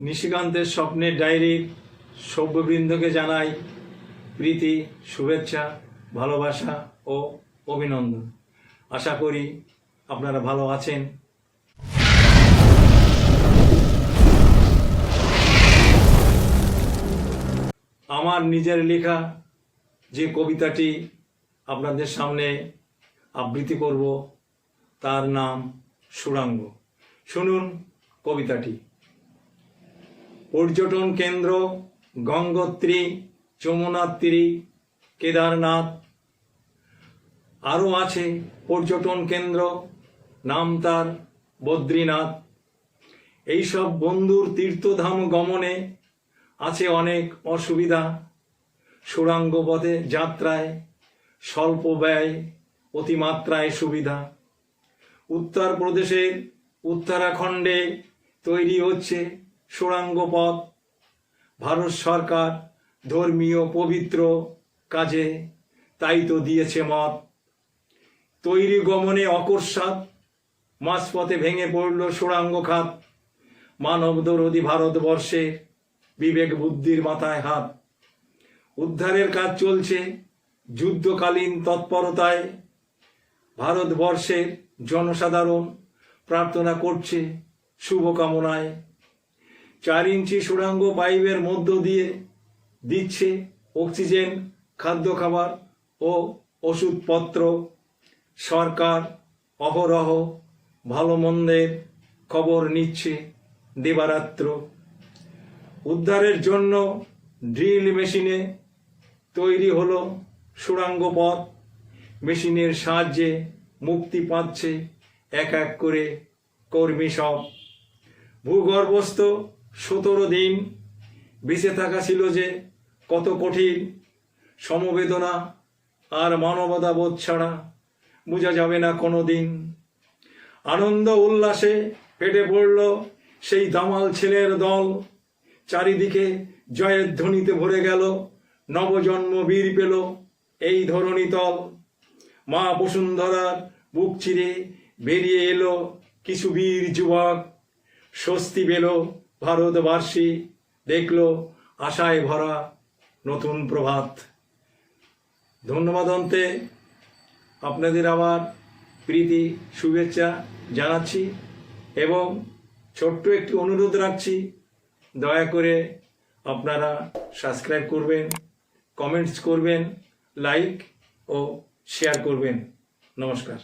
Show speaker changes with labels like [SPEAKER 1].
[SPEAKER 1] নিশিকান্তের স্বপ্নের ডায়েরির সভ্যবৃন্দকে জানাই প্রীতি, শুভেচ্ছা, ভালোবাসা ও অভিনন্দন। আশা করি আপনারা ভালো আছেন। আমার নিজের লেখা যে কবিতাটি আপনাদের সামনে আবৃত্তি করব তার নাম সুড়াঙ্গ। শুনুন কবিতাটি। পর্যটন কেন্দ্র গঙ্গোত্রী, যমুনাত্রী, কেদারনাথ, আরও আছে পর্যটন কেন্দ্র, নাম তার বদ্রীনাথ। এইসব বন্ধুর তীর্থধাম গমনে আছে অনেক অসুবিধা। সুড়াঙ্গ পথে যাত্রায় স্বল্প ব্যয়, অতিমাত্রায় সুবিধা। উত্তরপ্রদেশের উত্তরাখণ্ডে তৈরি হচ্ছে সুড়াঙ্গ পথ। ভারত সরকার ধর্মীয় পবিত্র কাজে তাই তো দিয়েছে মত। তৈরি গমনে অকস্মাৎ মাঝপথে ভেঙে পড়ল সুড়াঙ্গ খাত। মানব দরদি ভারতবর্ষে বিবেক বুদ্ধির মাথায় হাত। উদ্ধারের কাজ চলছে যুদ্ধকালীন তৎপরতায়। ভারতবর্ষের জনসাধারণ প্রার্থনা করছে শুভকামনায়। 4 ইঞ্চি সুড়াঙ্গ পাইপের মধ্য দিয়ে দিচ্ছে অক্সিজেন, খাদ্য খাবার ও ওষুধপত্র। সরকার অহরহ ভালো মন্দের খবর নিচ্ছে দিবারাত্র। উদ্ধারের জন্য ড্রিল মেশিনে তৈরি হলো সুড়াঙ্গ পথ। মেশিনের সাহায্যে মুক্তি পাচ্ছে এক এক করে কর্মী সব। ভূগর্ভস্থ 17 দিন বেঁচে থাকা ছিল যে কত কঠিন। সমবেদনা আর মানবতা বোধ ছাড়া বোঝা যাবে না কোনো দিন। আনন্দ উল্লাসে ফেটে পড়ল সেই দামাল ছেলের দল। চারিদিকে জয়ের ধ্বনিতে ভরে গেল, নবজন্ম বীর পেল এই ধরণী তল। মা বসুন্ধরার বুক চিরে বেরিয়ে এলো কিছু বীর যুবক। স্বস্তি পেল ভারতবাসী, দেখল আশায় ভরা নতুন প্রভাত। ধন্যবাদ অন্তে আপনাদের আবার প্রীতি শুভেচ্ছা জানাচ্ছি এবং ছোট্ট একটি অনুরোধ রাখছি, দয়া করে আপনারা সাবস্ক্রাইব করবেন, কমেন্টস করবেন, লাইক ও শেয়ার করবেন। নমস্কার।